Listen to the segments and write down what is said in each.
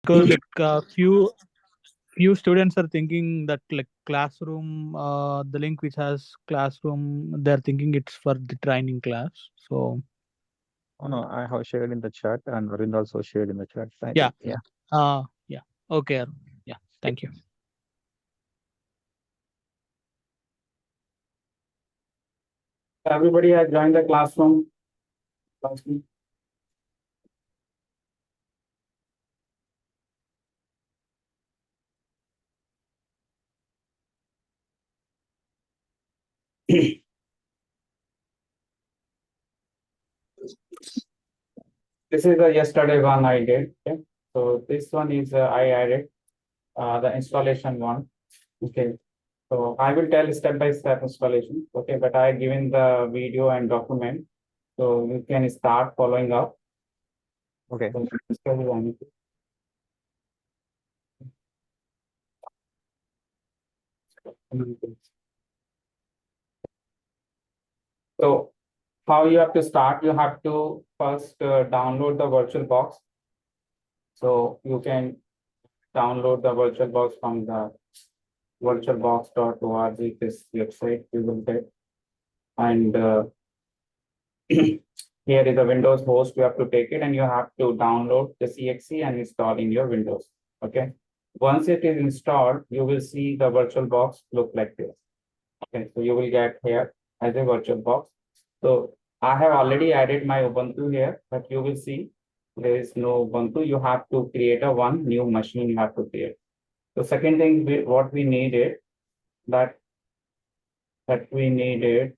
because like few students are thinking that like classroom, the link which has classroom, they're thinking it's for the training class. So Oh, no, I have shared in the chat and Varind also shared in the chat. I yeah, think, yeah. yeah, okay, Arun. Yeah, thank you. Everybody has joined the classroom. Classroom. This is the yesterday one I did. Okay. So this one is I added the installation one. Okay. So I will tell step by step installation. Okay, but I given the video and document, so you can start following up. Okay. So this is one. So how you have to start? You have to first download the virtual box. So you can download the virtual box from the virtualbox.org, this website you will get. And here is a Windows host, you have to take it and you have to download the CXE and install in your Windows. Okay. Once it is installed, you will see the virtual box look like this. Okay, so you will get here as a virtual box. So I have already added my Ubuntu here, but you will see there is no Ubuntu. You have to create a one new machine you have to create. So second thing, what we needed that we needed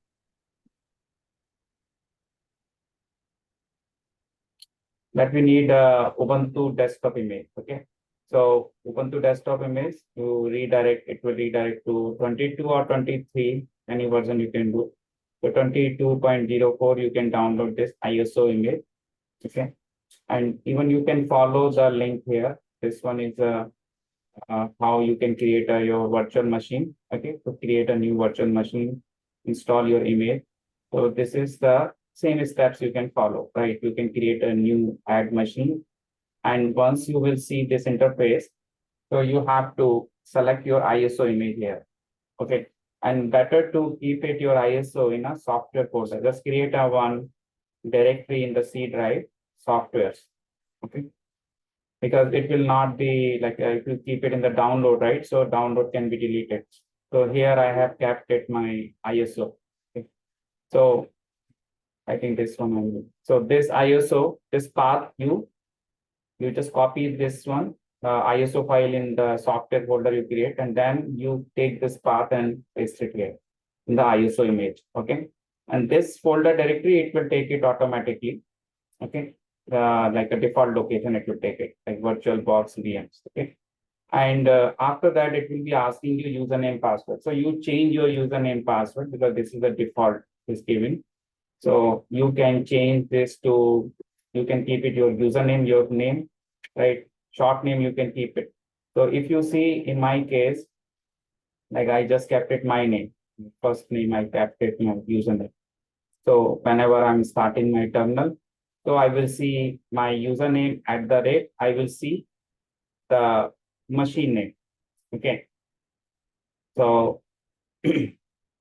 that we need Ubuntu desktop image. Okay. So Ubuntu desktop image, you redirect, it will redirect to 22 or 23, any version you can do. So 22.04, you can download this ISO image. Okay. And even you can follow the link here. This one is how you can create your virtual machine. Okay. To create a new virtual machine, install your image. So this is the same steps you can follow, right? You can create a new add machine. And once you will see this interface, so you have to select your ISO image here. Okay. And better to keep it your ISO in a software folder. Just create a one directory in the C drive, softwares. Okay. Because it will not be like if you keep it in the download, right? So download can be deleted. So here I have kept it my ISO. Okay. So I think this one only. So this ISO, this path you just copy this one ISO file in the software folder you create, and then you take this path and paste it here in the ISO image. Okay. And this folder directory, it will take it automatically. Okay. Like a default location, it will take it like VirtualBox VMs. Okay. And after that, it will be asking you username password. So you change your username password because this is the default is given. So you can change this to, you can keep it your username, your name, right? Short name, you can keep it. So if you see in my case, like I just kept it my name, first name, I kept it my username. So whenever I'm starting my terminal, so I will see my username at the rate, I will see the machine name. Okay. So,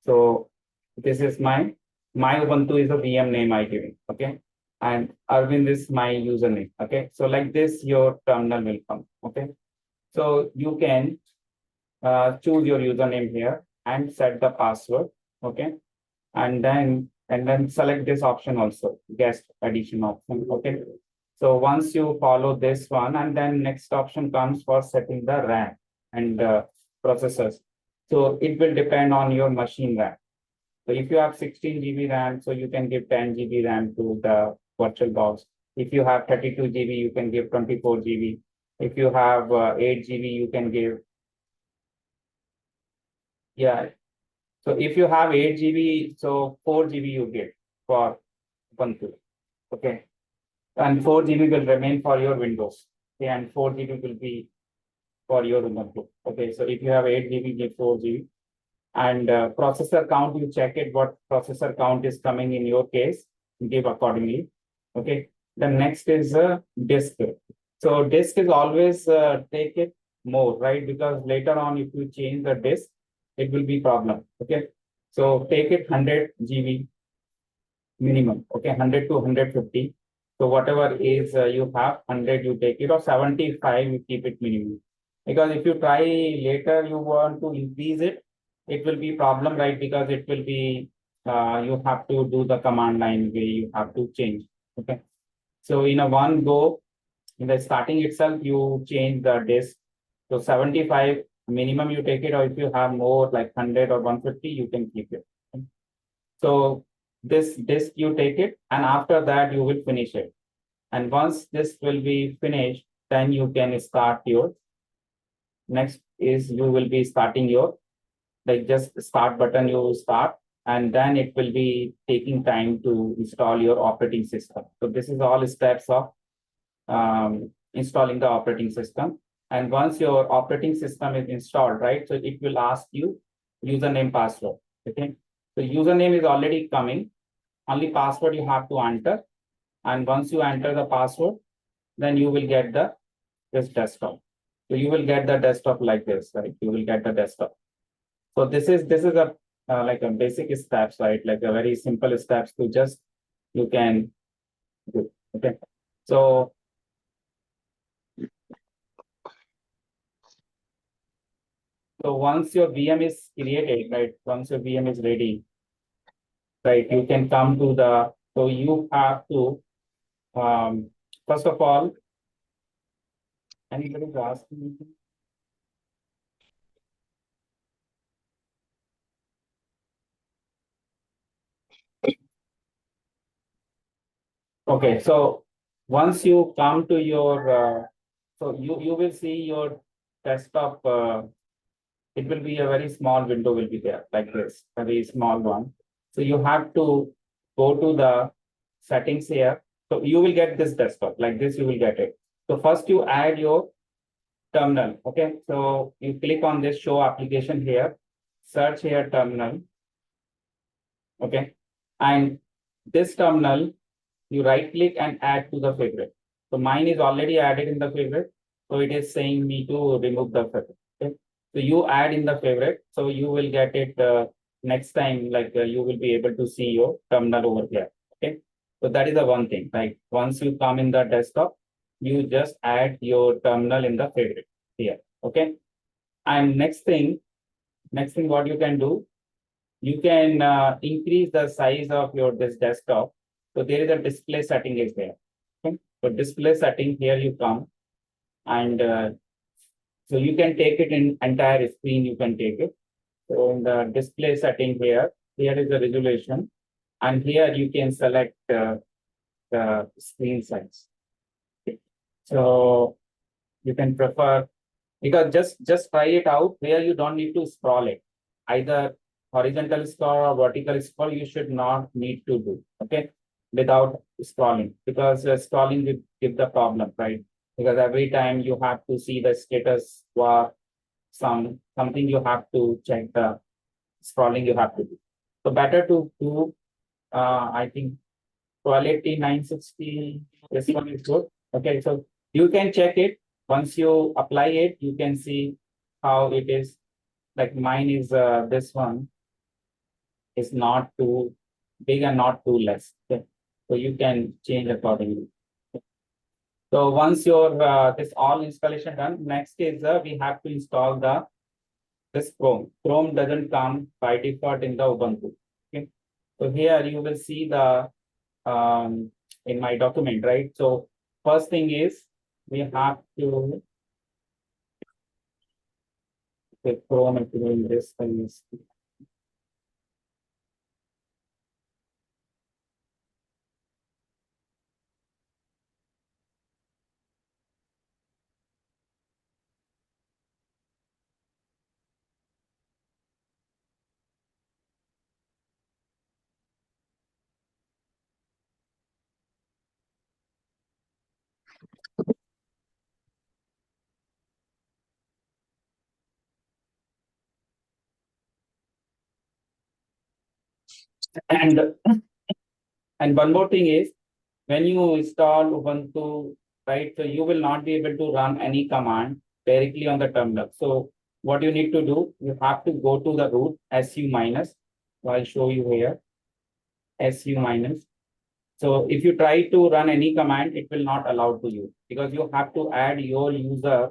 so this is my Ubuntu is a VM name I give it. Okay. And Arvind is my username. Okay. So like this, your terminal will come. Okay. So you can choose your username here and set the password. Okay. And then select this option also, guest addition option. Okay. So once you follow this one, and then next option comes for setting the RAM and processors. So it will depend on your machine RAM. So if you have 16 GB RAM, so you can give 10 GB RAM to the virtual box. If you have 32 GB, you can give 24 GB. If you have 8 GB, you can give, yeah. So if you have 8 GB, so 4 GB you get for Ubuntu. Okay. And 4 GB will remain for your Windows. Okay. And 4 GB will be for your Ubuntu. Okay. So if you have 8 GB, give 4 GB. And processor count, you check it what processor count is coming in your case, give accordingly. Okay. The next is disk. So disk is always take it more, right? Because later on, if you change the disk, it will be problem. Okay. So take it 100 GB minimum. Okay, 100 to 150. So whatever is you have 100, you take it, or 75, you keep it minimum. Because if you try later, you want to increase it, it will be problem, right? Because it will be you have to do the command line way, you have to change. Okay. So in a one go, in the starting itself, you change the disk. So 75 minimum you take it, or if you have more like 100 or 150, you can keep it. So this disk you take it, and after that you will finish it. And once this will be finished, then you can start your next is you will be starting your like just start button you start, and then it will be taking time to install your operating system. So this is all steps of installing the operating system. And once your operating system is installed, right? So it will ask you username, password. Okay. So username is already coming. Only password you have to enter. And once you enter the password, then you will get this desktop. So you will get the desktop like this, right? You will get the desktop. So this is a like a basic steps, right? Like a very simple steps to just you can do. Okay. So once your VM is created, right? Once your VM is ready, right? You can come to the. So you have to first of all, anybody is asking me? Okay, so once you come to your, so you will see your desktop. It will be a very small window will be there like this, a very small one. So you have to go to the settings here. So you will get this desktop like this. You will get it. So first you add your terminal. Okay, so you click on this show application here, search here terminal. Okay, and this terminal you right click and add to the favorite. So mine is already added in the favorite. So it is saying me to remove the favorite. Okay. So you add in the favorite. So you will get it next time, like you will be able to see your terminal over here. Okay. So that is the one thing. Like once you come in the desktop, you just add your terminal in the favorite here. Okay. And next thing what you can do, you can increase the size of your this desktop. So there is a display setting is there. Okay. So display setting here you come, and so you can take it in entire screen. You can take it. So in the display setting here, here is the resolution, and here you can select the screen size. Okay. So you can prefer, because just try it out where you don't need to scroll it, either horizontal scroll or vertical scroll. You should not need to do, okay, without scrolling, because scrolling will give the problem, right? Because every time you have to see the status or something you have to check, the scrolling you have to do. So better to do I think quality 960. This one is good. Okay, so you can check it. Once you apply it, you can see how it is. Like mine is this one is not too big and not too less. Okay, so you can change accordingly. So once your this all installation done, next is we have to install the this Chrome. Chrome doesn't come by default in the Ubuntu. Okay, so here you will see the in my document, right? So first thing is we have to take Chrome and doing this thing is and and one more thing is when you install Ubuntu right? So you will not be able to run any command directly on the terminal. So what you need to do, you have to go to the root su minus. So I'll show you here su minus. So if you try to run any command, it will not allow to you because you have to add your user.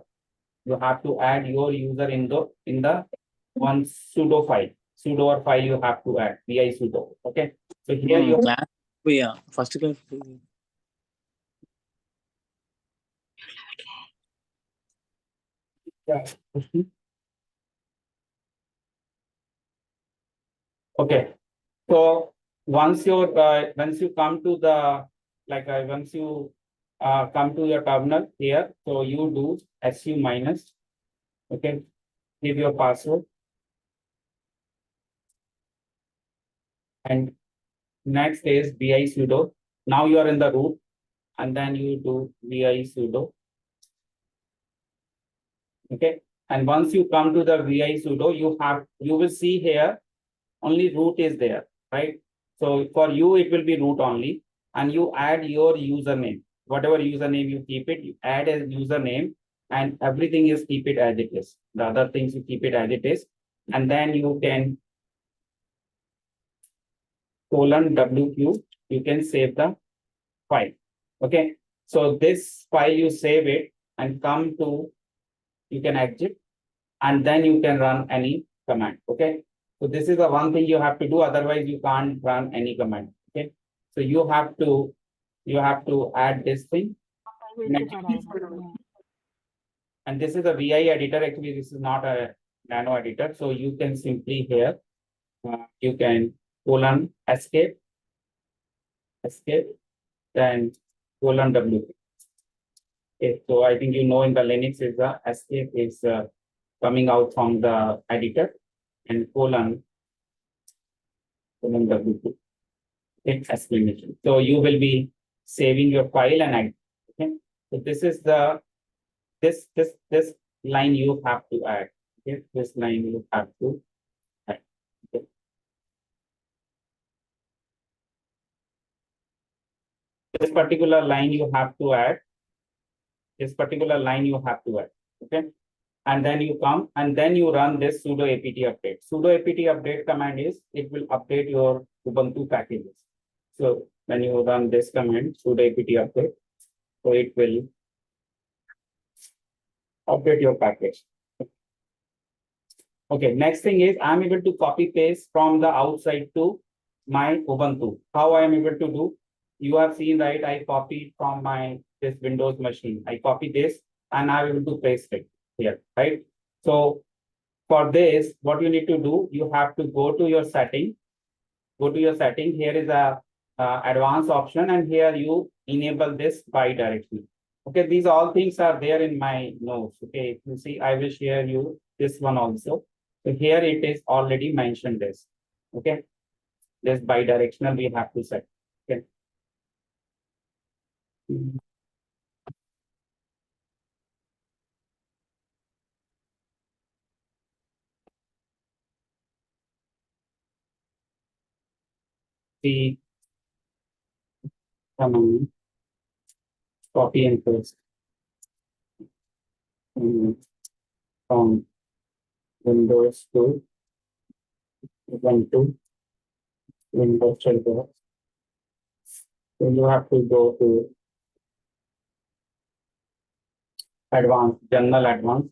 You have to add your user in the one sudo file. Sudo or file you have to add vi sudo. Okay. So here you class first class. okay. So once you come to the once you come to your terminal here, so you do su minus. Okay, give your password and next is vi sudo. Now you are in the root and then you do vi sudo. Okay, and once you come to the vi sudo, you will see here only root is there, right? So for you, it will be root only, and you add your username, whatever username you keep it, you add a username, and everything is keep it as it is. The other things you keep it as it is, and then you can :wq, you can save the file. Okay, so this file you save it and come to, you can exit, and then you can run any command. Okay, so this is the one thing you have to do, otherwise you can't run any command. Okay, so you have to add this thing, and this is a vi editor. Actually, this is not a nano editor, so you can simply here you can escape, then :w. Okay, so I think in the Linux is the escape is coming out from the editor, and :w2. Exclamation. So you will be saving your file and exit. Okay. So this is the this line you have to add. Okay. This line you have to add. Okay. This particular line you have to add. This particular line you have to add. Okay. And then you come and then you run this sudo apt update. Sudo apt update command is it will update your Ubuntu packages. So when you run this command sudo apt update, so it will update your package. Okay, next thing is I'm able to copy paste from the outside to my Ubuntu. How I am able to do? You have seen, right? I copied from this Windows machine. I copy this and I'm able to paste it here, right? So for this, what you need to do, you have to go to your setting. Go to your setting. Here is a advanced option, and here you enable this bi-directional. Okay, these all things are there in my notes. Okay, if you see, I will share you this one also. So here it is already mentioned this. Okay, this bi-directional we have to set. Okay. See, copy and paste from Windows to Ubuntu, Windows server. So you have to go to advanced, general advanced,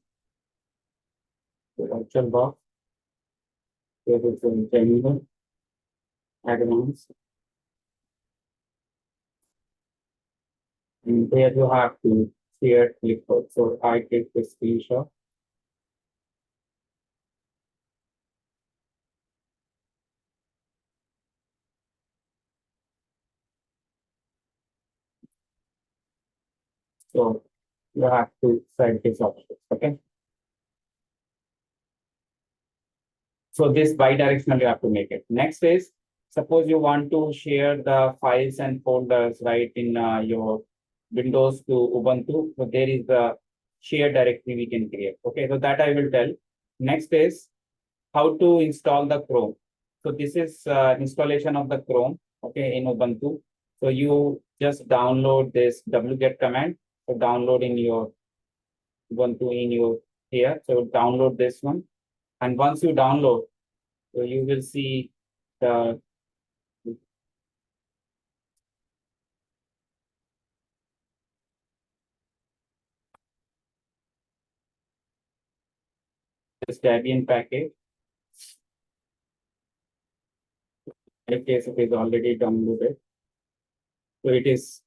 virtual box. There is a general advanced. And there you have to share clipboard. So I take the screenshot. So you have to set this option. Okay. So this bi-directional you have to make it. Next is, suppose you want to share the files and folders, right, in your Windows to Ubuntu. So there is the share directory we can create. Okay, so that I will tell. Next is how to install the Chrome. So this is installation of the Chrome, okay, in Ubuntu. So you just download this wget command. So download in your Ubuntu in your here. So download this one. And once you download, so you will see the this Debian package. In case it is already downloaded. So it is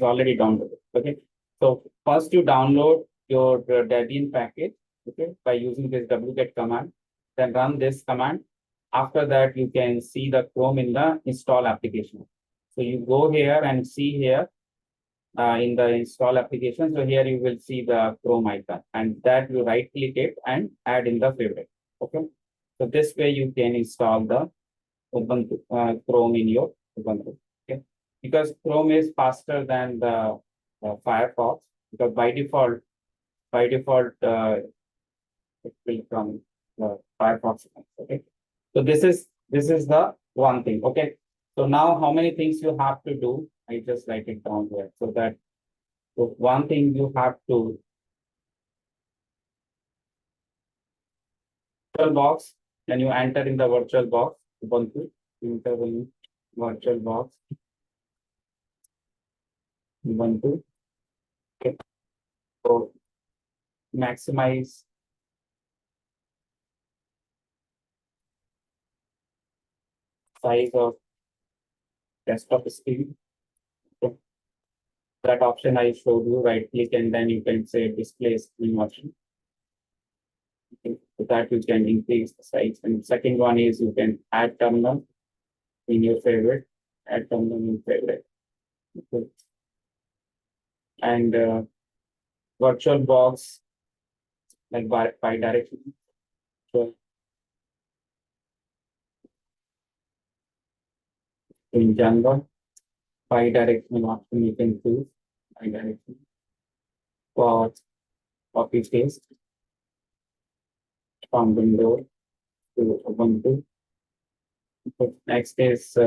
already downloaded. Okay. So first you download your Debian package, okay, by using this wget command. Then run this command. After that, you can see the Chrome in the install application. So you go here and see here in the install application. So here you will see the Chrome icon, and that you right click it and add in the favorite. Okay. So this way you can install the Ubuntu Chrome in your Ubuntu. Okay. Because Chrome is faster than the Firefox, because by default it will come the Firefox. Okay. So this is the one thing. Okay. So now how many things you have to do? I just write it down here. So that one thing you have to virtual box, then you enter in the virtual box, Ubuntu, enter in virtual box, Ubuntu. Okay. So maximize size of desktop screen. Okay. That option I showed you, right click and then you can say display screen option. Okay. So that you can increase the size. And second one is you can add terminal in your favorite, add terminal in favorite. Okay. And virtual box like by direction. So in Java, bi-directional option you can choose bi-directional for copy paste from Windows to Ubuntu. So next is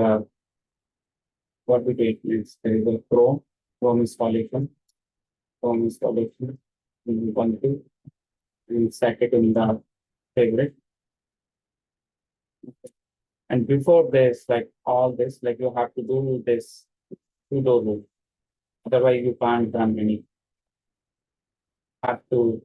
what we take next. There is a Chrome installation, in Ubuntu, and set it in the favorite. And before this, like all this, like you have to do this sudo root. Otherwise, you can't run any. Have to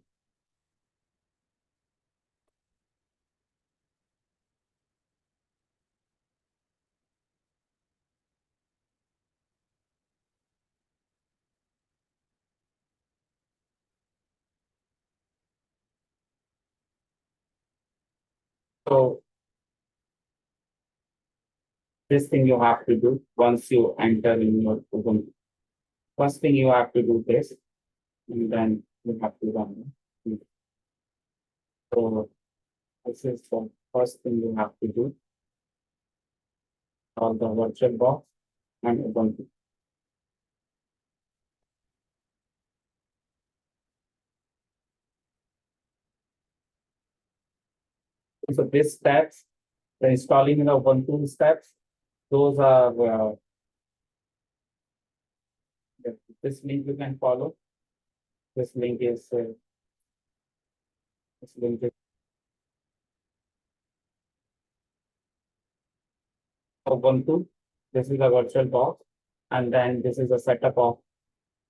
so this thing you have to do once you enter in your Ubuntu. First thing you have to do this, and then you have to run it. So this is the first thing you have to do on the virtual box and Ubuntu. So these steps, the installing the Ubuntu steps, those are this link you can follow. This link is Ubuntu. This is a virtual box, and then this is a setup of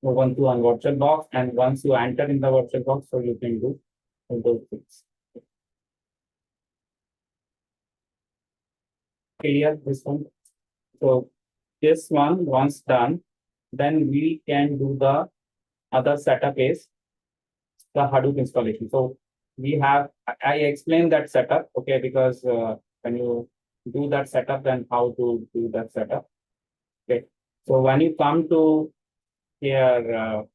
Ubuntu on virtual box. And once you enter in the virtual box, so you can do all those things. Clear this one. So this one once done, then we can do the other setup is the Hadoop installation. So we have I explained that setup, okay, because when you do that setup, then how to do that setup. Okay. So when you come to here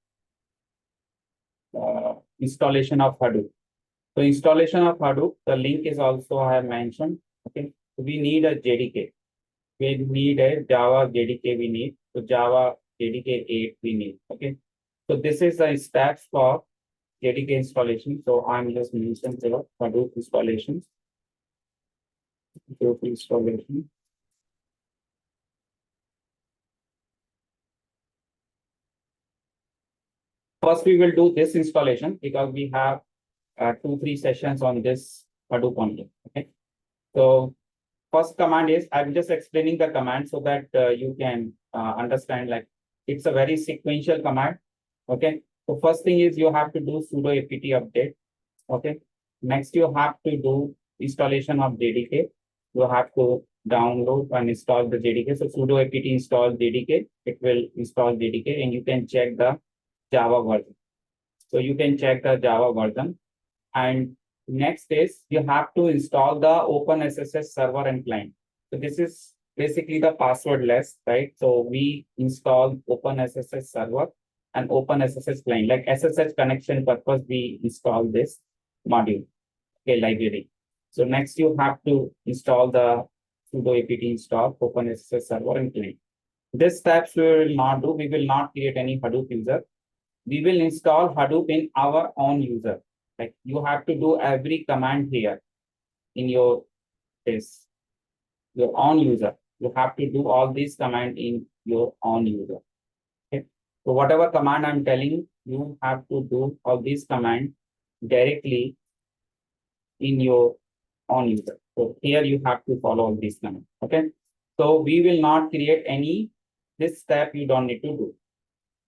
installation of Hadoop. So installation of Hadoop, the link is also I have mentioned. Okay. We need a JDK. We need a Java JDK we need. So Java JDK 8 we need. Okay. So this is the steps for JDK installation. So I'm just mentioning here Hadoop installations. Hadoop installation. First, we will do this installation because we have 2-3 sessions on this Hadoop only. Okay. So first command is, I'm just explaining the command so that you can understand, like it's a very sequential command. Okay. So first thing is you have to do sudo apt update. Okay. Next, you have to do installation of JDK. You have to download and install the JDK. So sudo apt install JDK. It will install JDK and you can check the Java version. So you can check the Java version. And next is you have to install the OpenSSH server and client. So this is basically the passwordless, right? So we install OpenSSH server and OpenSSH client. Like SSH connection purpose, we install this module, okay, library. So next you have to install the sudo apt install OpenSSH server and client. This steps we will not do. We will not create any Hadoop user. We will install Hadoop in our own user. Like you have to do every command here in your your own user. You have to do all these commands in your own user. Okay. So whatever command I'm telling, you have to do all these commands directly in your own user. So here you have to follow all these commands. Okay. So we will not create any, this step you don't need to do.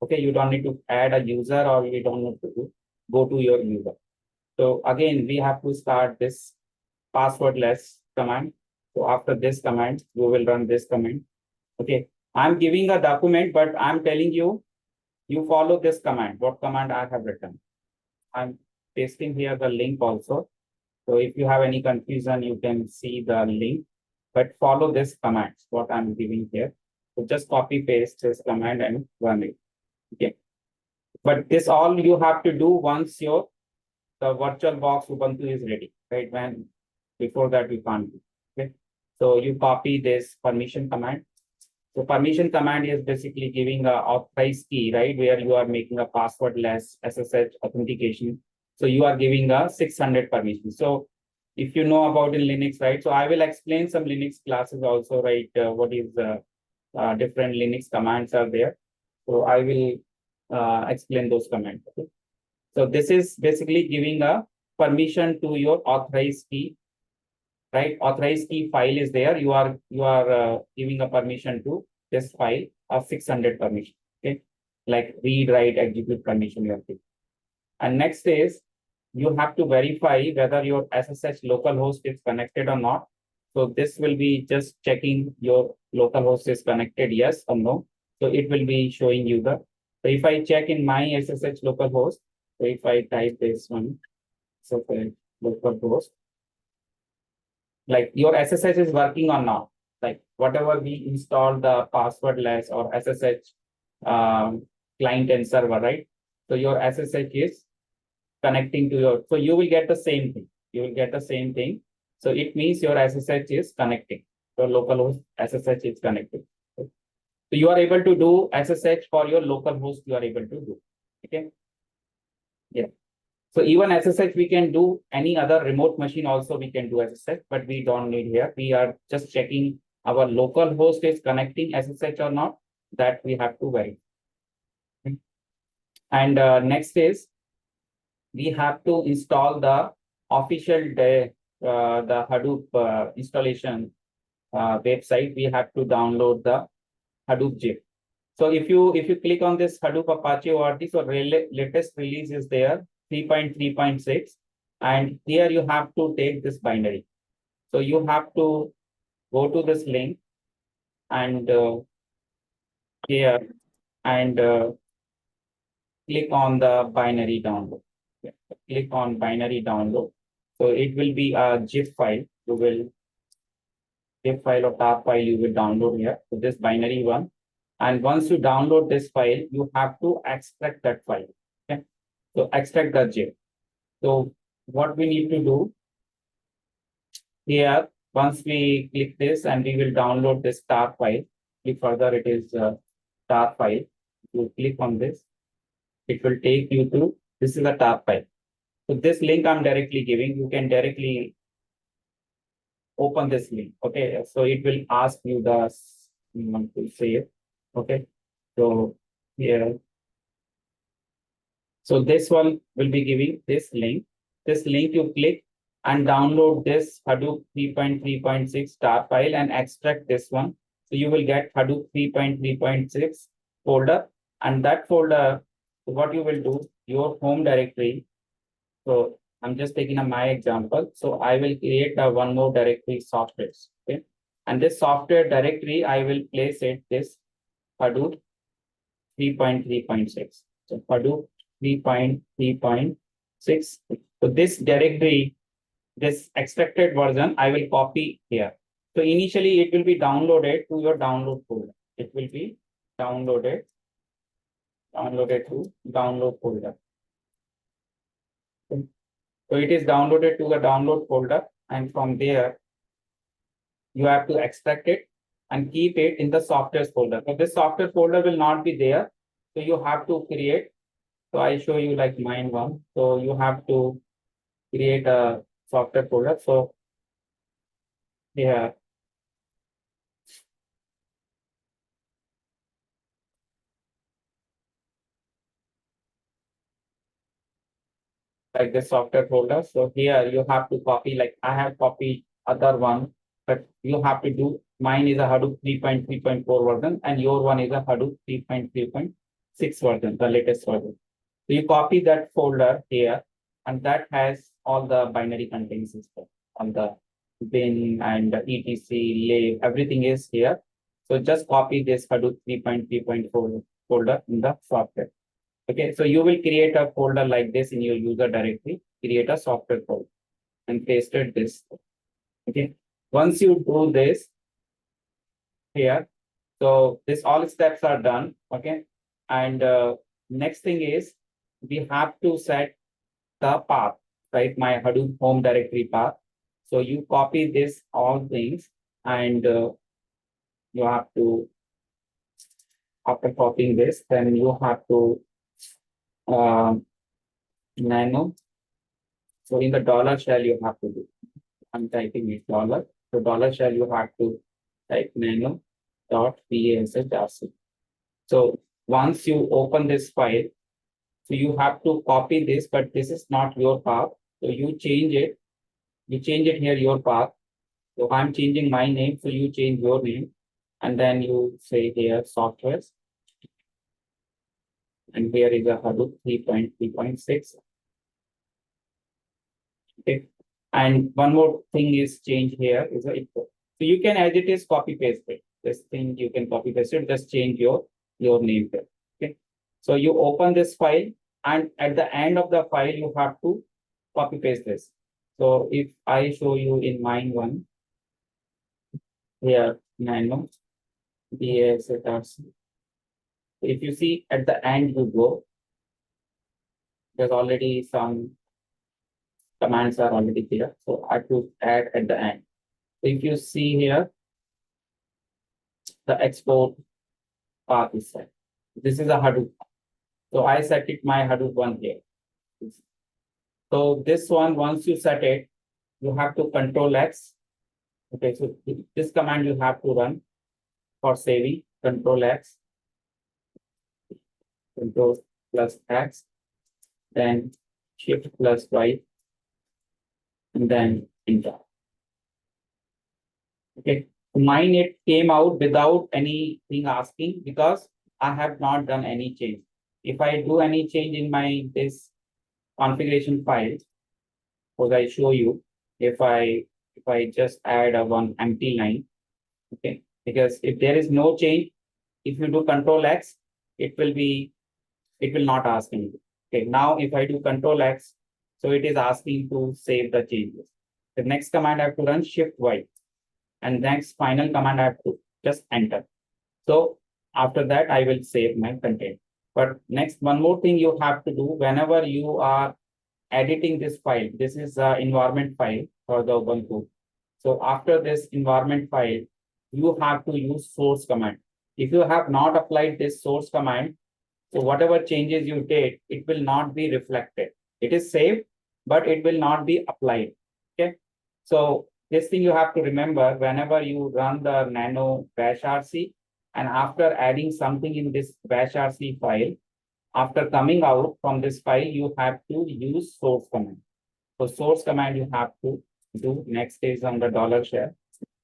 Okay. You don't need to add a user or you don't need to go to your user. So again, we have to start this passwordless command. So after this command, we will run this command. Okay. I'm giving a document, but I'm telling you, you follow this command, what command I have written. I'm pasting here the link also. So if you have any confusion, you can see the link, but follow this command, what I'm giving here. So just copy paste this command and run it. Okay. But this all you have to do once the VirtualBox Ubuntu is ready, right? When before that we can't do. Okay. So you copy this permission command. So permission command is basically giving a authorized key, right? Where you are making a passwordless SSH authentication. So you are giving a 600 permission. So if you know about in Linux, right? So I will explain some Linux classes also, right? What is different Linux commands are there. So I will explain those commands. Okay? So this is basically giving a permission to your authorized key, right? Authorized key file is there. You are giving a permission to this file of 600 permission. Okay, like read, write, execute permission you have to. And next is you have to verify whether your SSH localhost is connected or not. So this will be just checking your localhost is connected, yes or no. So it will be showing you the. So if I check in my SSH localhost, so if I type this one, so localhost, like your SSH is working or not. Like whatever we install the passwordless or SSH client and server, right? So your SSH is connecting to your, so you will get the same thing. You will get the same thing. So it means your SSH is connecting. Your localhost SSH is connected. So you are able to do SSH for your localhost. You are able to do. Okay. Yeah. So even SSH, we can do any other remote machine also we can do SSH, but we don't need here. We are just checking our local host is connecting SSH or not, that we have to verify. And next is we have to install the official the Hadoop installation website. We have to download the Hadoop zip. So if you click on this Hadoop Apache ORT, so latest release is there, 3.3.6, and here you have to take this binary. So you have to go to this link and here and click on the binary download. Okay. Click on binary download. So it will be a zip file. You will zip file or tar file you will download here. So this binary one. And once you download this file, you have to extract that file. Okay. So extract the zip. So what we need to do here, once we click this and we will download this tar file, click further, it is tar file. You click on this, it will take you to, this is a tar file. So this link I'm directly giving, you can directly open this link. Okay, so it will ask you the, you want to say it. Okay, so here So this one will be giving this link. This link you click and download this Hadoop 3.3.6 star file and extract this one. So you will get Hadoop 3.3.6 folder, and that folder, what you will do, your home directory. So I'm just taking my example. So I will create a one more directory software. Okay. And this software directory, I will place it this Hadoop 3.3.6. So Hadoop 3.3.6. So this directory, this extracted version, I will copy here. So initially it will be downloaded to your download folder. It will be downloaded to download folder. So it is downloaded to the download folder, and from there you have to extract it and keep it in the software folder. So this software folder will not be there. So you have to create. So I show you like mine one. So you have to create a software folder. So here, like the software folder. So here you have to copy, like I have copied other one, but you have to do, mine is a Hadoop 3.3.4 version and your one is a Hadoop 3.3.6 version, the latest version. So you copy that folder here, and that has all the binary contains system on the bin and etc, lib, everything is here. So just copy this Hadoop 3.3.4 folder in the software. Okay, so you will create a folder like this in your user directory, create a software folder and pasted this. Okay, once you do this here, so this all steps are done. Okay, and next thing is we have to set the path, right? My Hadoop home directory path. So you copy this all things, and you have to, after copying this, then you have to nano. So in the dollar shell you have to do. I'm typing it dollar. So dollar shell you have to type nano dot pash. So once you open this file, so you have to copy this, but this is not your path. So you change it. You change it here, your path. So I'm changing my name, so you change your name, and then you say here softwares, and here is a Hadoop 3.3.6. Okay, and one more thing is change here is a equal. So you can, as it is, copy paste it. This thing you can copy paste it. Just change your name here. Okay, so you open this file, and at the end of the file you have to copy paste this. So if I show you in mine one here, nano DASRC. If you see at the end you go, there's already some commands are already there. So I have to add at the end. So if you see here, the export path is set. This is a Hadoop. So I set it my Hadoop one here. So this one, once you set it, you have to control X. Okay, so this command you have to run for saving, control X, control plus X, then shift plus Y, and then enter. Okay, mine it came out without anything asking because I have not done any change. If I do any change in my this configuration file, suppose I show you, if I just add a one empty line, okay, because if there is no change, if you do control X, it will not ask anything. Okay, now if I do control X, so it is asking to save the changes. The next command I have to run shift Y, and next final command I have to just enter. So after that I will save my content. But next, one more thing you have to do whenever you are editing this file. This is the environment file for the Ubuntu. So after this environment file, you have to use source command. If you have not applied this source command, so whatever changes you did, it will not be reflected. It is saved, but it will not be applied. Okay. So this thing you have to remember whenever you run the nano bash rc, and after adding something in this bash rc file, after coming out from this file, you have to use source command. So source command you have to do. Next is on the $share.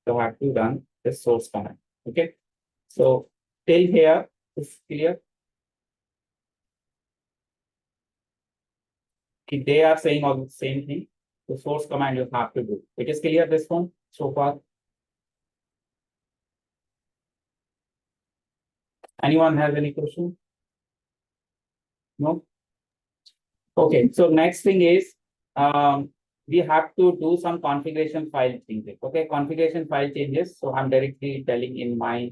So have to run this source command. Okay. So till here is clear. If they are saying all the same thing, the source command you have to do. It is clear this one so far. Anyone has any question? No? Okay, so next thing is we have to do some configuration file changes. Okay, configuration file changes. So I'm directly telling in my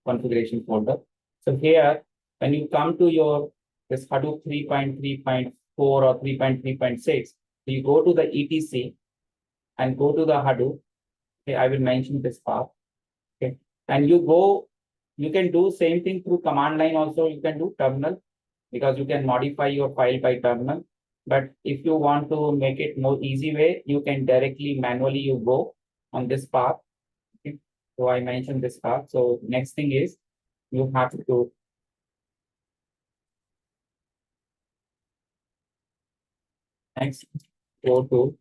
configuration folder. So here, when you come to your this Hadoop 3.3.4 or 3.3.6, you go to the etc and go to the Hadoop. Okay, I will mention this path. Okay, and you can do same thing through command line also. You can do terminal, because you can modify your file by terminal. But if you want to make it more easy way, you can directly manually you go on this path. Okay. So I mentioned this path. So next thing is you have to next go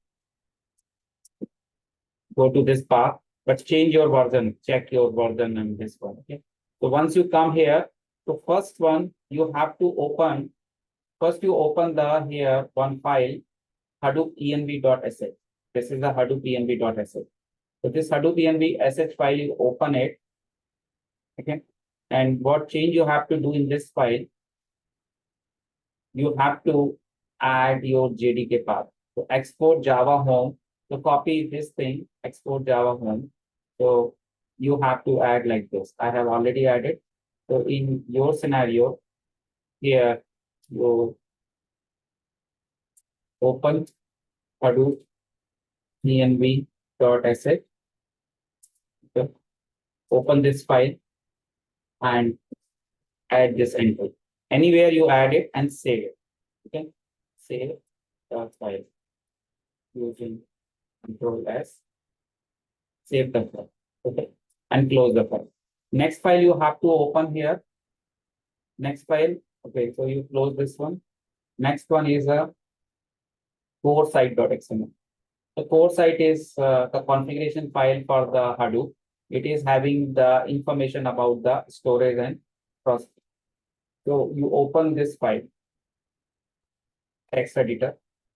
to this path, but change your version, check your version and this one. Okay. So once you come here, so first one you have to open. First you open the here one file, Hadoop env.sh. This is the Hadoop env.sh. So this Hadoop env.sh file, you open it. Okay. And what change you have to do in this file, you have to add your JDK path. So export Java home. So copy this thing, export Java home. So you have to add like this. I have already added. So in your scenario, here you open Hadoop env.sh. Okay. Open this file and add this entry. Anywhere you add it and save it. Okay. Save the file using Control S. Save the file. Okay. And close the file. Next file you have to open here. Next file. Okay. So you close this one. Next one is a core site.xml. The core site is the configuration file for the Hadoop. It is having the information about the storage and process. So you open this file, text editor.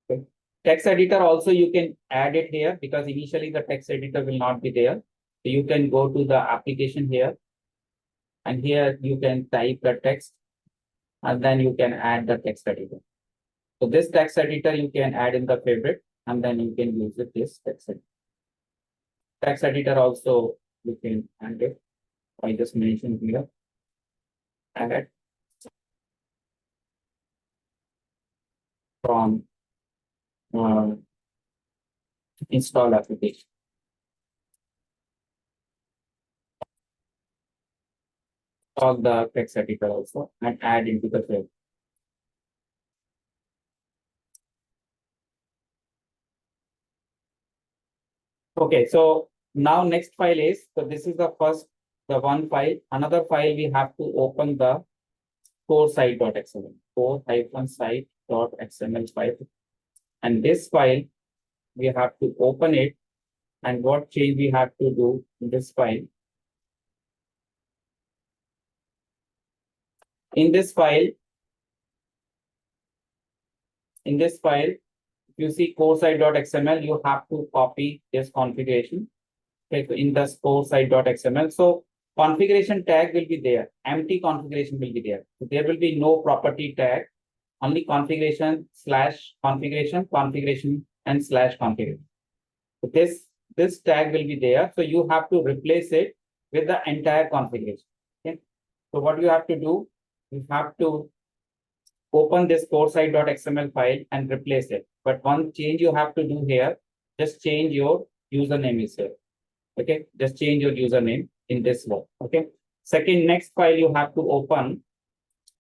Okay. Text editor also you can add it here, because initially the text editor will not be there. So you can go to the application here, and here you can type the text, and then you can add the text editor. So this text editor you can add in the favorite, and then you can use it this text editor. Text editor also you can add it. I just mentioned here. Add from install application. Install the text editor also and add into the favorite. Okay, so now next file is, so this is the first, the one file. Another file we have to open the core site.xml, core-site.xml file. And this file, we have to open it. And what change we have to do in this file? In this file, if you see core site.xml, you have to copy this configuration. Okay, so in the core site.xml. So configuration tag will be there. Empty configuration will be there. So there will be no property tag, only configuration / configuration, configuration and / configuration. So this tag will be there. So you have to replace it with the entire configuration. Okay. So what you have to do, you have to open this core site.xml file and replace it. But one change you have to do here, just change your username is here. Okay, just change your username in this one. Okay. Second, next file you have to open.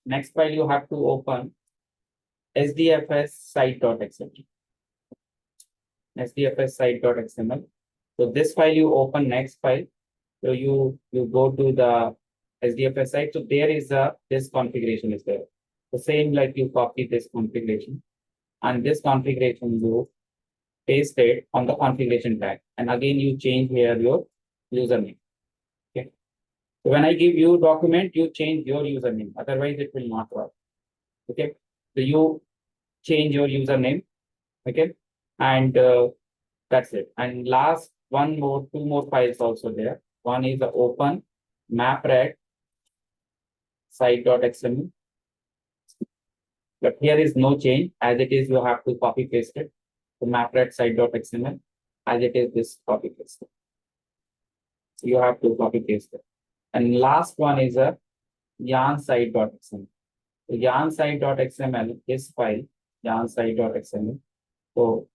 Next file you have to open sdfs site.xml. sdfs site.xml. So this file you open next file. So you go to the sdfs site. So there is this configuration is there. The same like you copy this configuration, and this configuration you paste it on the configuration tag, and again you change here your username. Okay. So when I give you document, you change your username, otherwise it will not work. Okay. So you change your username. Okay. And that's it. And last two more files also there. One is the open mapred site.xml. But here is no change. As it is, you have to copy paste it. So mapred site.xml. As it is, this copy paste. You have to copy paste it. And last one is a yarn site.xml. So yarn site.xml is file, yarn site.xml. So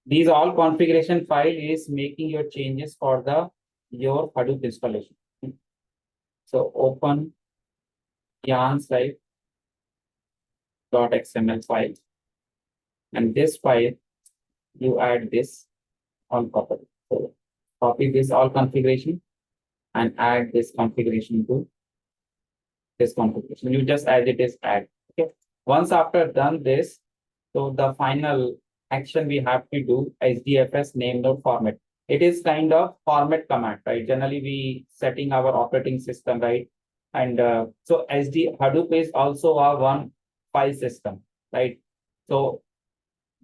these all configuration file is making your changes for your Hadoop installation. So open yarn site.xml file, and this file you add this on copy. So copy this all configuration and add this configuration to this configuration. You just as it is add. Okay. Once after done this, so the final action we have to do HDFS name node format. It is kind of format command, right? Generally, we setting our operating system, right? And so Hadoop is also a one file system, right? So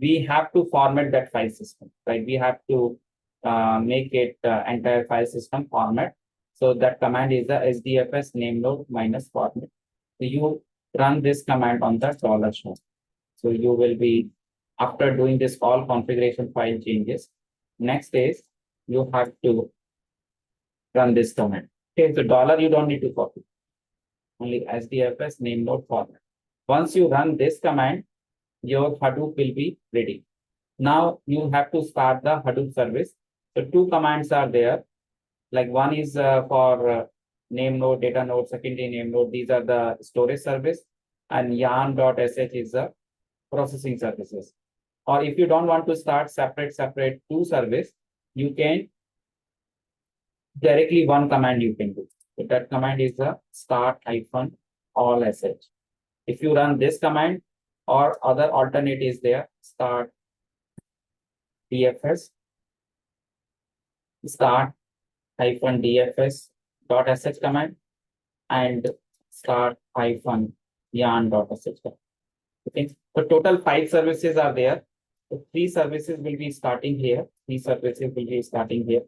we have to format that file system, right? We have to make it entire file system format. So that command is the HDFS name node minus format. So you run this command on the $show. So you will be, after doing this all configuration file changes, next is you have to run this command. Okay, so dollar you don't need to copy, only HDFS name node format. Once you run this command, your Hadoop will be ready. Now you have to start the Hadoop service. So two commands are there. Like one is for name node, data node, secondary name node. These are the storage service, and yarn.sh is the processing services. Or if you don't want to start separate two service, you can directly one command you can do. So that command is the start-all sh. If you run this command, or other alternate is there, start dfs, start-dfs .sh command, and start-yarn.sh command. Okay, so total 5 services are there. So 3 services will be starting here. 3 services will be starting here.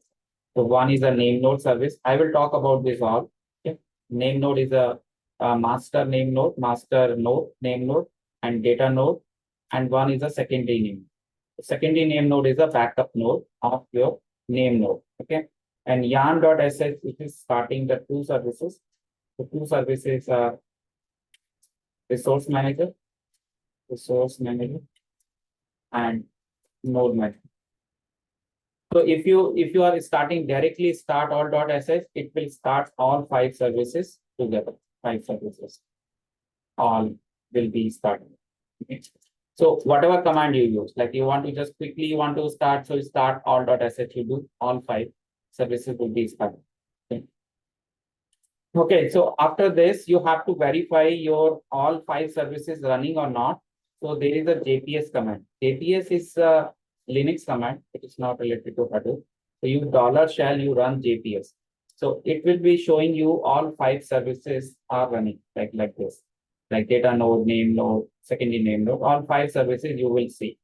So one is a name node service. I will talk about this all. Okay, name node is a master name node, master node, name node, and data node, and one is a secondary name. The secondary name node is a backup node of your name node. Okay, and yarn.sh, which is starting the 2 services. The 2 services are resource manager, and node manager. So if you are starting directly start all.sh, it will start all 5 services together. 5 services all will be started. Okay. So whatever command you use, like you want to just quickly you want to start, so start all.sh, you do all 5 services will be started. Okay. Okay, so after this, you have to verify your all 5 services running or not. So there is a JPS command. JPS is a Linux command. It is not related to Hadoop. So you $shell, you run JPS. So it will be showing you all 5 services are running like this, like data node, name node, secondary name node, all 5 services you will see.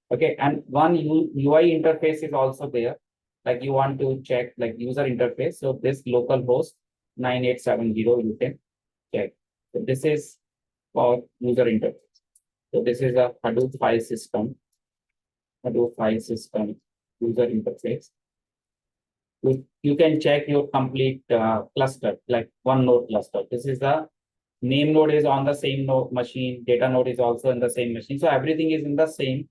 Okay, and one UI interface is also there. Like you want to check like user interface. So this localhost 9870 you can check. So this is for user interface. So this is a Hadoop file system user interface. You can check your complete cluster, like one node cluster. This is the name node is on the same node machine, data node is also in the same machine. So everything is in the same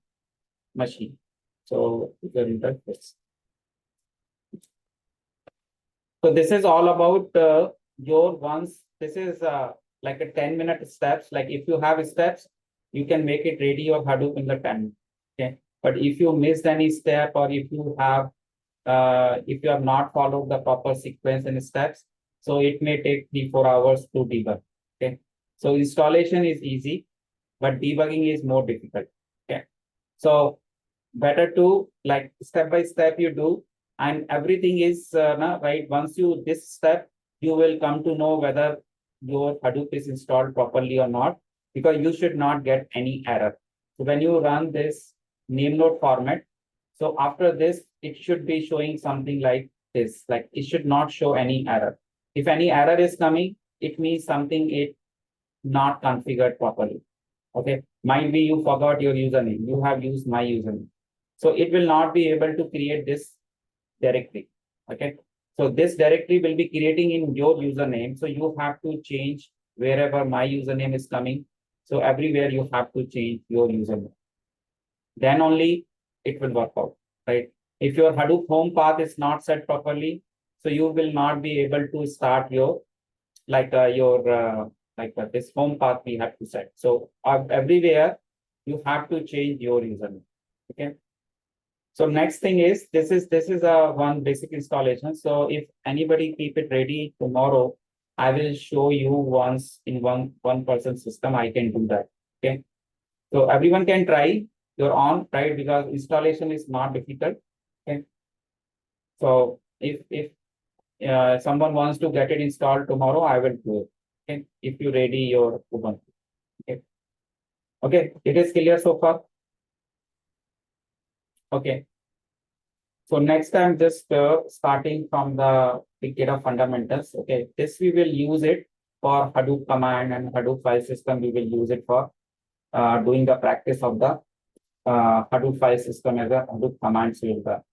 machine. So user interface. So this is all about your once. This is like a 10-minute steps. Like if you have steps, you can make it ready your Hadoop in the 10. Okay. But if you missed any step, or if you have not followed the proper sequence and steps, so it may take 3-4 hours to debug. Okay. So installation is easy, but debugging is more difficult. Okay. So better to like step by step you do, and everything is right. Once you this step, you will come to know whether your Hadoop is installed properly or not, because you should not get any error. So when you run this name node format, so after this, it should be showing something like this, like it should not show any error. If any error is coming, it means something it not configured properly. Okay, might be you forgot your username, you have used my username. So it will not be able to create this directory. Okay, so this directory will be creating in your username. So you have to change wherever my username is coming. So everywhere you have to change your username. Then only it will work out, right? If your Hadoop home path is not set properly, so you will not be able to start your this home path we have to set. So everywhere you have to change your username. Okay. So next thing is this is a one basic installation. So if anybody keep it ready tomorrow, I will show you once in one person system I can do that. Okay. So everyone can try your own, right? Because installation is not difficult. Okay. So if someone wants to get it installed tomorrow, I will do it. Okay. If you ready your Ubuntu. Okay. Okay. It is clear so far. Okay. So next time, just starting from the Bigdata fundamentals. Okay. This we will use it for Hadoop command and Hadoop file system. We will use it for doing the practice of the Hadoop file system as a Hadoop command server.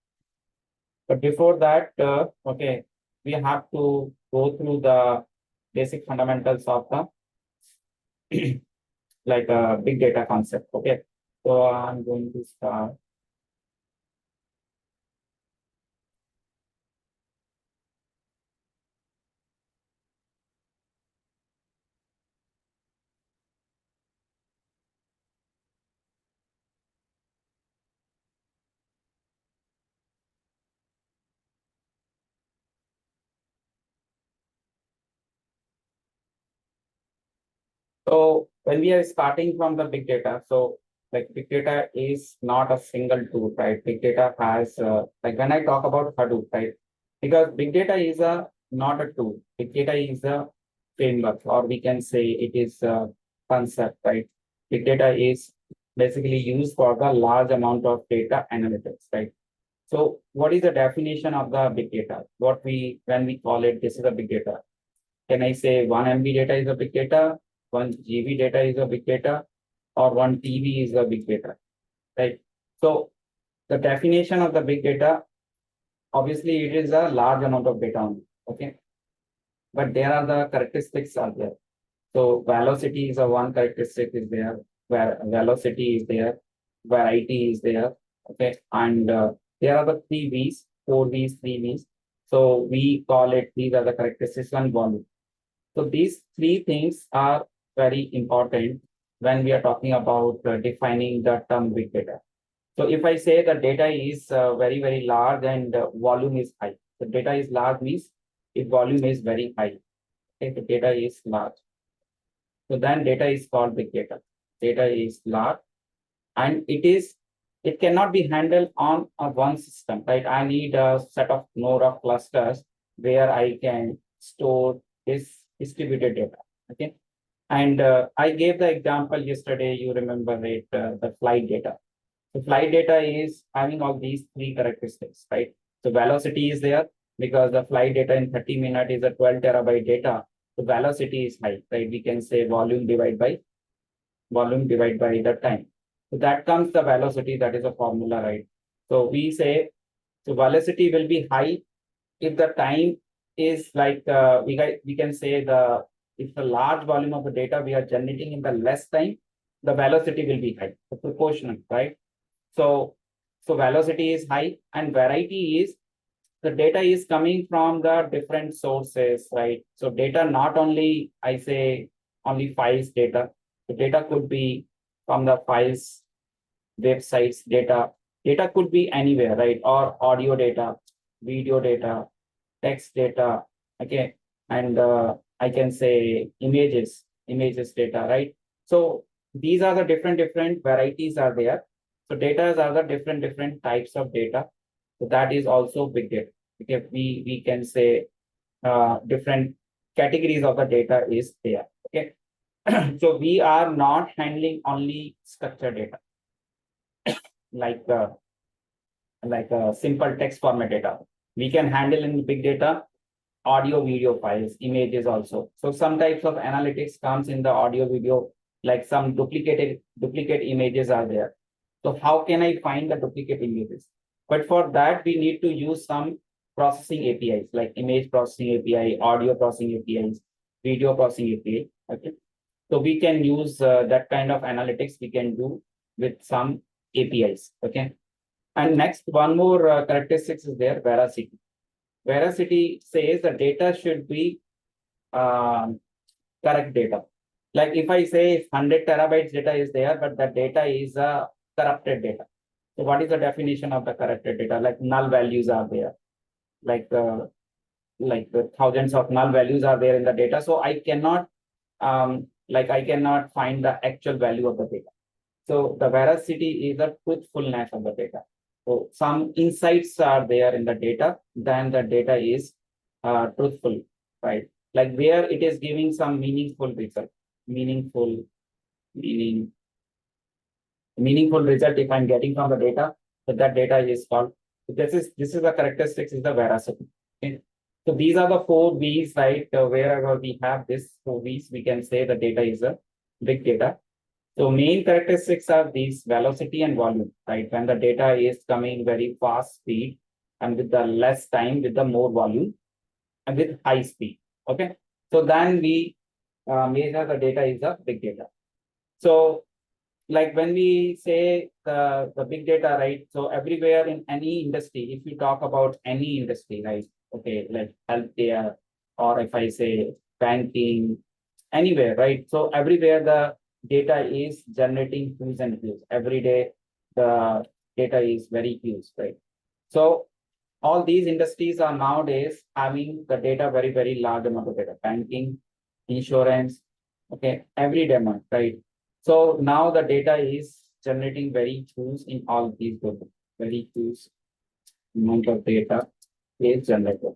But before that, okay, we have to go through the basic fundamentals of the like a big data concept. Okay, so I'm going to start. So when we are starting from the big data, so like big data is not a single tool, right? Big data has like when I talk about Hadoop, right? Because big data is a not a tool. Big data is a framework, or we can say it is a concept, right? Big data is basically used for the large amount of data analytics, right? So what is the definition of the big data? What we when we call it, this is a big data. Can I say 1 MB data is a big data, 1 GB data is a big data, or 1 TB is a big data, right? So the definition of the big data, obviously it is a large amount of data only, okay? But there are the characteristics are there. So velocity is a one characteristic is there, where velocity is there, variety is there, okay? And there are the 3 Vs, 4 Vs, 3 Vs. So we call it, these are the characteristics and volume. So these three things are very important when we are talking about defining the term big data. So if I say the data is very, very large and volume is high, the data is large means if volume is very high, if the data is large. So then data is called big data. Data is large and it cannot be handled on a one system, right? I need a set of node of clusters where I can store this distributed data. Okay. And I gave the example yesterday, you remember it, the flight data. So flight data is having all these three characteristics, right? So velocity is there because the flight data in 30 minutes is a 12 terabyte data. So velocity is high, right? We can say volume divided by the time. So that comes the velocity, that is a formula, right? So we say, so velocity will be high if the time is like, we can say if the large volume of the data we are generating in the less time, the velocity will be high, the proportional, right? So velocity is high and variety is the data is coming from the different sources, right? So data not only, I say only files data, the data could be from the files, websites data. Data could be anywhere, right? Or audio data, video data, text data, okay? And I can say images. images data, right? So these are the different varieties are there. So data are the different types of data. So that is also big data. Okay, we can say different categories of the data is there. Okay, so we are not handling only structured data like simple text format data. We can handle in big data audio video files, images also. So some types of analytics comes in the audio video, like some duplicate images are there. So how can I find the duplicate images? But for that, we need to use some processing APIs like image processing API, audio processing APIs, video processing API. Okay. So we can use that kind of analytics we can do with some APIs. Okay. And next, one more characteristics is there, veracity. Veracity says the data should be correct data. Like if I say if 100 terabytes data is there, but the data is corrupted data. So what is the definition of the corrupted data? Like null values are there, like the thousands of null values are there in the data. So I cannot I cannot find the actual value of the data. So the veracity is the truthfulness of the data. So some insights are there in the data, then the data is truthful, right? Like where it is giving some meaningful result, meaningful result if I'm getting from the data, that data is called. This is the characteristics is the veracity. Okay. So these are the 4 V's, right? Wherever we have this 4 V's, we can say the data is a big data. So main characteristics are these velocity and volume, right? When the data is coming very fast speed and with the less time, with the more volume and with high speed. Okay. So then we measure the data is a big data. So like when we say the big data, right? So everywhere in any industry, if you talk about any industry, right? Okay, like healthcare, or if I say banking, anywhere, right? So everywhere the data is generating huge and huge. Every day the data is very huge, right? So all these industries are nowadays having the data very large amount of data. Banking, insurance, okay, every demand, right? So now the data is generating very huge in all these domains. Very huge amount of data is generated.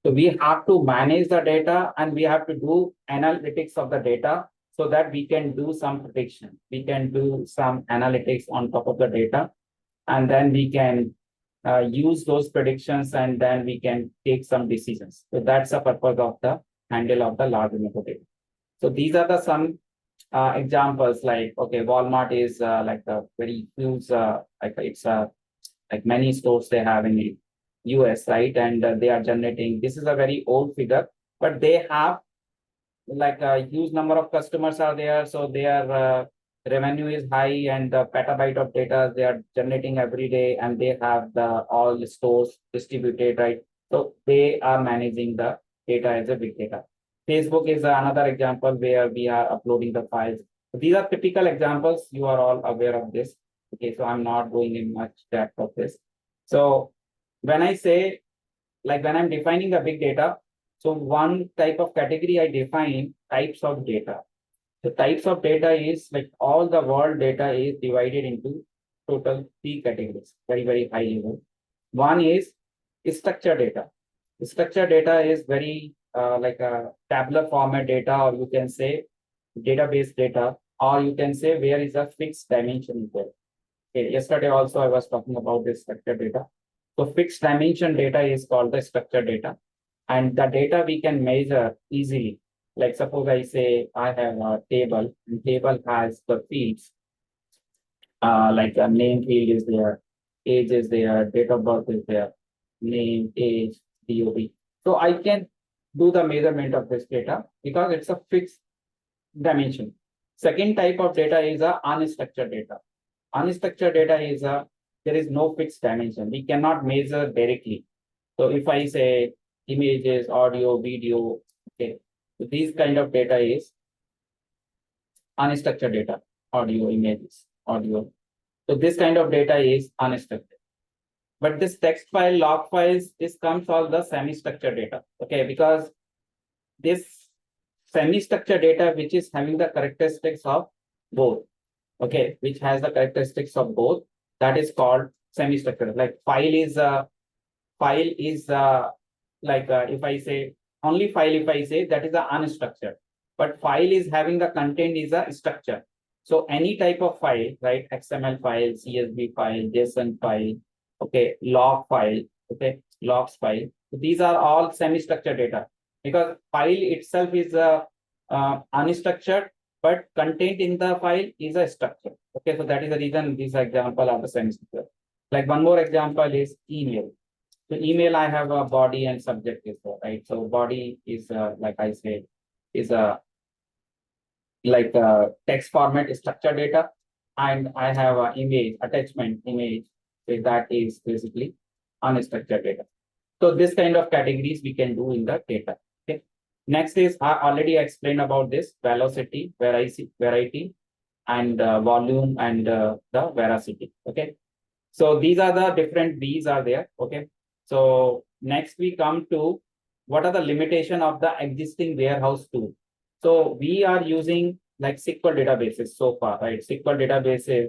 So we have to manage the data and we have to do analytics of the data so that we can do some prediction. We can do some analytics on top of the data, and then we can use those predictions, and then we can take some decisions. So that's the purpose of the handle of the large amount of data. So these are the some examples, like, okay, Walmart is like a very huge, like it's like many stores they have in the US, right? And they are generating, this is a very old figure, but they have like a huge number of customers are there. So their revenue is high, and the petabyte of data they are generating every day, and they have the all the stores distributed, right? So they are managing the data as a big data. Facebook is another example where we are uploading the files. So these are typical examples. You are all aware of this. Okay, so I'm not going in much depth of this. So when I say, like when I'm defining the big data, so one type of category I define types of data. The types of data is like all the world data is divided into total 3 categories, very high level. One is structured data. Structured data is very like a tabular format data, or you can say database data, or you can say where is a fixed dimension there. Okay, yesterday also I was talking about this structured data. So fixed dimension data is called the structured data, and the data we can measure easily. Like suppose I say I have a table, and table has the fields, like a name field is there, age is there, date of birth is there, name, age, DOB. So I can do the measurement of this data because it's a fixed dimension. Second type of data is a unstructured data. Unstructured data is there is no fixed dimension. We cannot measure directly. So if I say images, audio, video, okay, so these kind of data is unstructured data, audio, images, audio. So this kind of data is unstructured. But this text file, log files, this comes all the semi-structured data. Okay, because this semi-structured data which is having the characteristics of both. Okay, which has the characteristics of both. That is called semi-structured. Like file is if I say only file, if I say that is a unstructured, but file is having the content is a structure. So any type of file, right? XML file, CSV file, JSON file, okay, log file, okay, logs file. So these are all semi-structured data because file itself is unstructured, but content in the file is a structure. Okay, so that is the reason these example are the semi-structured. Like one more example is email. So email, I have a body and subject is there, right? So body is like I said, is a text format structured data, and I have a image attachment image, so that is basically unstructured data. So this kind of categories we can do in the data. Okay. Next is I already explained about this velocity, variety, and volume and the veracity. Okay. So these are the different V's are there. Okay. So next we come to what are the limitation of the existing warehouse tool. So we are using like SQL databases so far, right? SQL databases,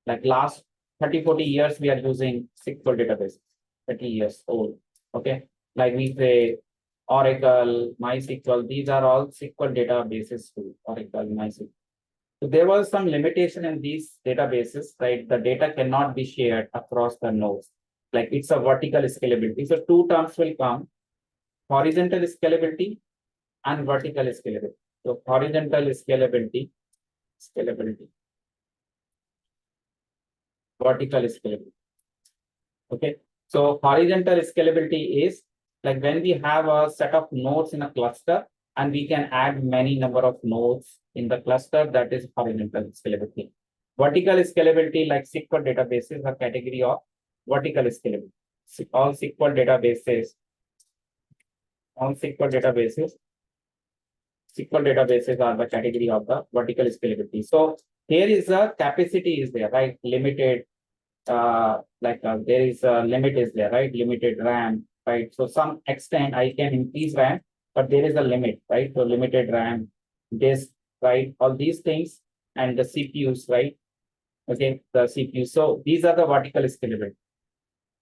like last 30-40 years, we are using SQL databases, 30 years old. Okay. Like we say Oracle, MySQL, these are all SQL databases too. Oracle, MySQL. So there was some limitation in these databases, right? The data cannot be shared across the nodes. Like it's a vertical scalability. So two terms will come, horizontal scalability and vertical scalability. So horizontal scalability, vertical scalability. Okay. So horizontal scalability is like when we have a set of nodes in a cluster and we can add many number of nodes in the cluster, that is horizontal scalability. Vertical scalability, like SQL databases, are category of vertical scalability. All SQL databases are the category of the vertical scalability. So here is a capacity is there, right? Limited, there is a limit is there, right? Limited RAM, right? So some extent I can increase RAM, but there is a limit, right? So limited RAM, disk, right? All these things and the CPUs, right? Okay, the CPU. So these are the vertical scalability.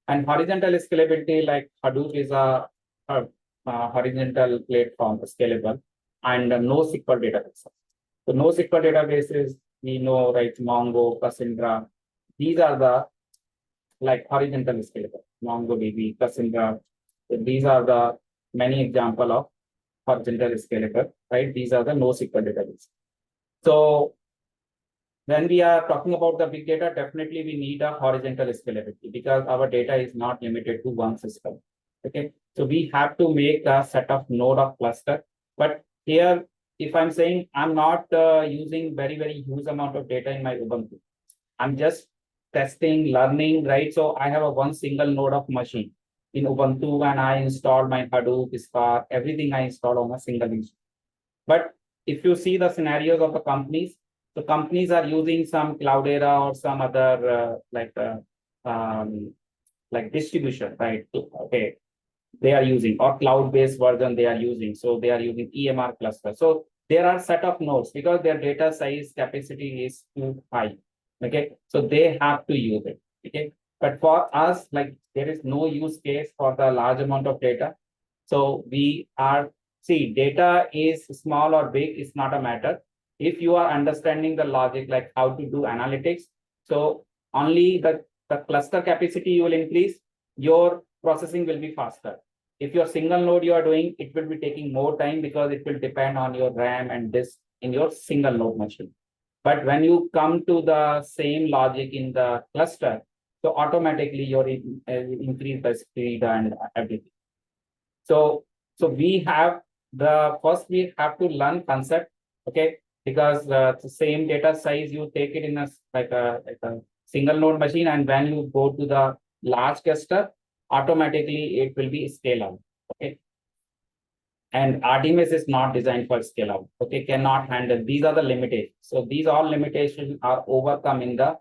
And horizontal scalability, like Hadoop is a horizontal platform scalable, and NoSQL database. So NoSQL databases, we know, right? Mongo, Cassandra, these are the like horizontal scalable. MongoDB, Cassandra. So these are the many example of horizontal scalable, right? These are the NoSQL database. So when we are talking about the big data, definitely we need a horizontal scalability because our data is not limited to one system. Okay, so we have to make a set of node of cluster. But here, if I'm saying I'm not using very huge amount of data in my Ubuntu, I'm just testing, learning, right? So I have a one single node of machine in Ubuntu, and I installed my Hadoop, Spark, everything I installed on a single instance. But if you see the scenarios of the companies, so companies are using some Cloudera or some other like distribution, right? Okay, they are using or cloud-based version they are using. So they are using EMR cluster. So there are set of nodes because their data size capacity is too high. Okay, so they have to use it. Okay, but for us, like there is no use case for the large amount of data. So we are see data is small or big is not a matter. If you are understanding the logic, like how to do analytics, so only the cluster capacity you will increase, your processing will be faster. If your single node you are doing, it will be taking more time because it will depend on your RAM and disk in your single node machine. But when you come to the same logic in the cluster, so automatically you're increase the speed and everything. So we have we have to learn concept, okay? Because the same data size you take it in a like a single node machine, and when you go to the large cluster, automatically it will be scale out. Okay. And RDMS is not designed for scale out. Okay, cannot handle. These are the limitations. So these all limitations are overcome in the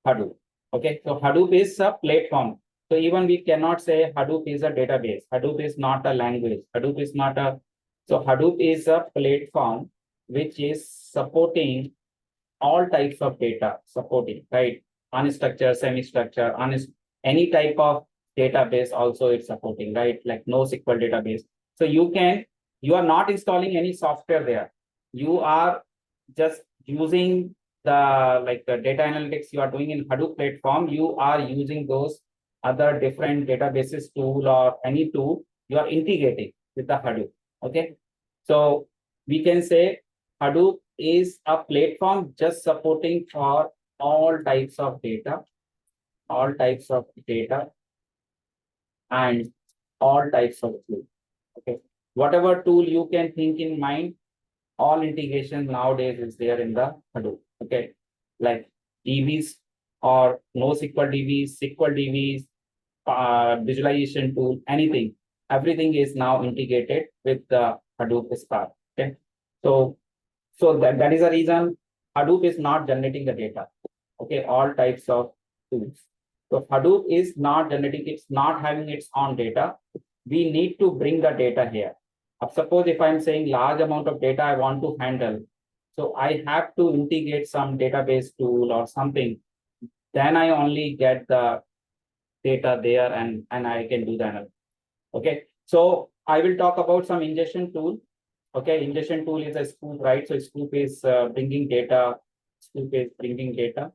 Hadoop. Okay, so Hadoop is a platform. So even we cannot say Hadoop is a database. Hadoop is not a language. Hadoop is not a So Hadoop is a platform which is supporting all types of data, supporting, right? Unstructured, semi-structured, any type of database also it's supporting, right? Like NoSQL database. So you are not installing any software there. You are just using the data analytics you are doing in Hadoop platform. You are using those other different databases tool or any tool you are integrating with the Hadoop. Okay. So we can say Hadoop is a platform just supporting for all types of data, and all types of tools. Okay. Whatever tool you can think in mind, all integration nowadays is there in the Hadoop. Okay. Like DBs or NoSQL DBs, SQL DBs, visualization tool, anything. Everything is now integrated with the Hadoop Spark. Okay. So that is the reason Hadoop is not generating the data. Okay, all types of tools. So Hadoop is not generating, it's not having its own data. We need to bring the data here. Suppose if I'm saying large amount of data I want to handle, so I have to integrate some database tool or something. Then I only get the data there and I can do the analysis. Okay, so I will talk about some ingestion tool. Okay, ingestion tool is a scoop, right? So scoop is bringing data. Scoop is bringing data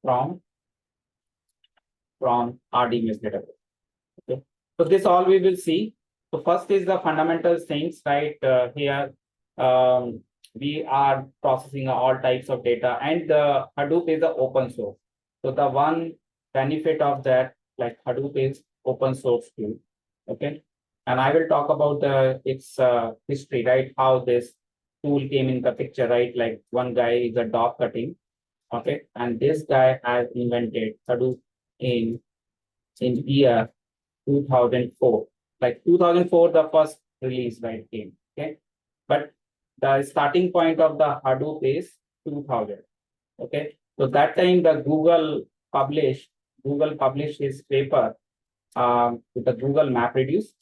from RDMS database. Okay, so this all we will see. So first is the fundamental things, right? Here we are processing all types of data, and the Hadoop is the open source. So the one benefit of that, like Hadoop is open source tool. Okay. And I will talk about its history, right? How this tool came in the picture, right? Like one guy is a dog cutting, okay, and this guy has invented Hadoop in year 2004. Like 2004, the first release, right, came, okay. But the starting point of the Hadoop is 2000, okay. So that time the Google published his paper with the Google MapReduce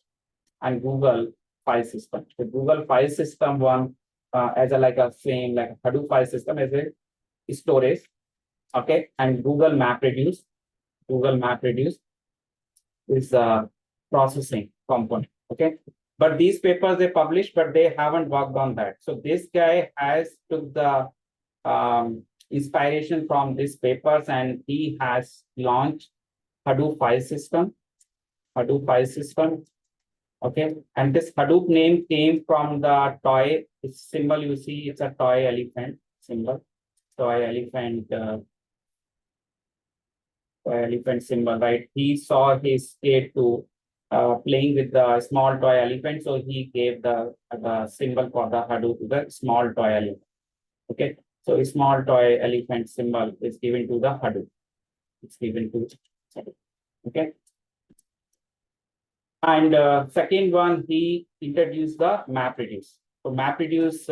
and Google file system. The Google file system one as a like a same like Hadoop file system as a storage, okay, and Google MapReduce is a processing component, okay. But these papers they published, but they haven't worked on that. So this guy has took the inspiration from these papers and he has launched Hadoop file system. Okay, and this Hadoop name came from the toy symbol you see, it's a toy elephant symbol, elephant symbol, right? He saw his kid to playing with the small toy elephant, so he gave the symbol for the Hadoop to the small toy elephant. Okay, so a small toy elephant symbol is given to the Hadoop. It's given to Hadoop. Okay. And second one, he introduced the MapReduce. So MapReduce,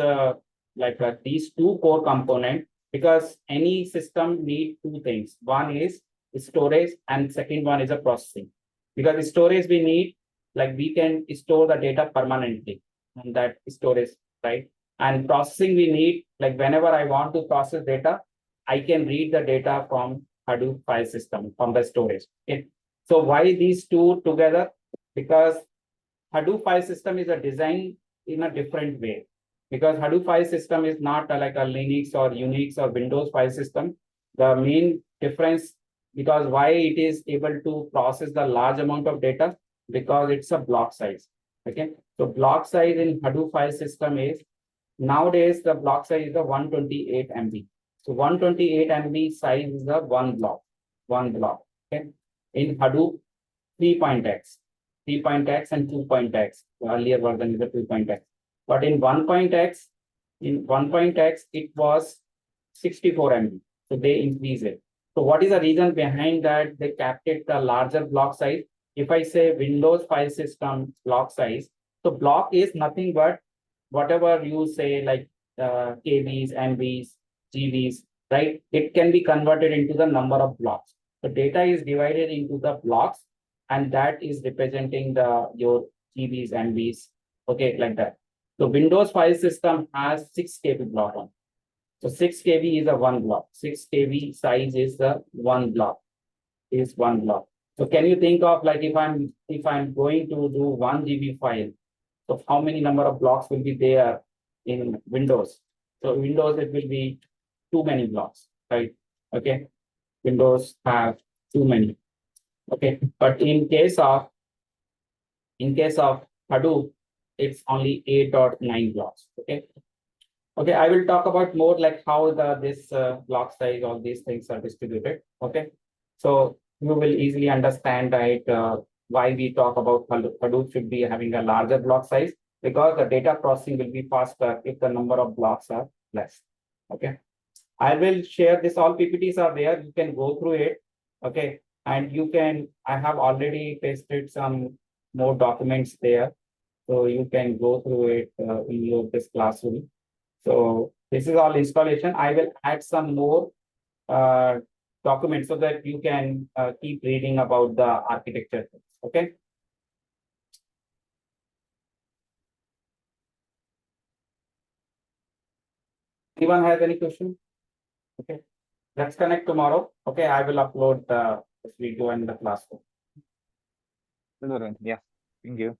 these two core components, because any system need two things. One is storage and second one is a processing. Because storage we need, like we can store the data permanently on that storage, right? And processing we need, like whenever I want to process data, I can read the data from Hadoop file system, from the storage. Okay. So why these two together? Because Hadoop file system is a design in a different way. Because Hadoop file system is not like a Linux or Unix or Windows file system. The main difference, because why it is able to process the large amount of data, because it's a block size. Okay, so block size in Hadoop file system is nowadays the block size is the 128 MB. So 128 MB size is the one block. Okay, in Hadoop 3.x and 2.x. The earlier version is the 2.x. But in 1.x, it was 64 MB. So they increase it. So what is the reason behind that? They kept it the larger block size. If I say Windows file system block size, so block is nothing but whatever you say like KBs, MBs, GBs, right? It can be converted into the number of blocks. So data is divided into the blocks, and that is representing your GBs and Bs, okay, like that. So Windows file system has 6 KB block on. So 6 KB is a one block. 6 KB size is the one block. Is one block. So can you think of like if I'm going to do 1 GB file, so how many number of blocks will be there in Windows? So Windows it will be too many blocks, right? Okay. Windows have too many. Okay. But in case of Hadoop, it's only 8.9 blocks. Okay. Okay, I will talk about more like how this block size, all these things are distributed. Okay, so you will easily understand, right, why we talk about Hadoop should be having a larger block size, because the data processing will be faster if the number of blocks are less. Okay, I will share this. All PPTs are there. You can go through it. Okay, and you can. I have already pasted some more documents there, so you can go through it in your this classroom. So this is all installation. I will add some more documents so that you can keep reading about the architecture. Okay. Anyone has any question? Okay. Let's connect tomorrow. Okay. I will upload this video in the classroom. Yeah. Thank you.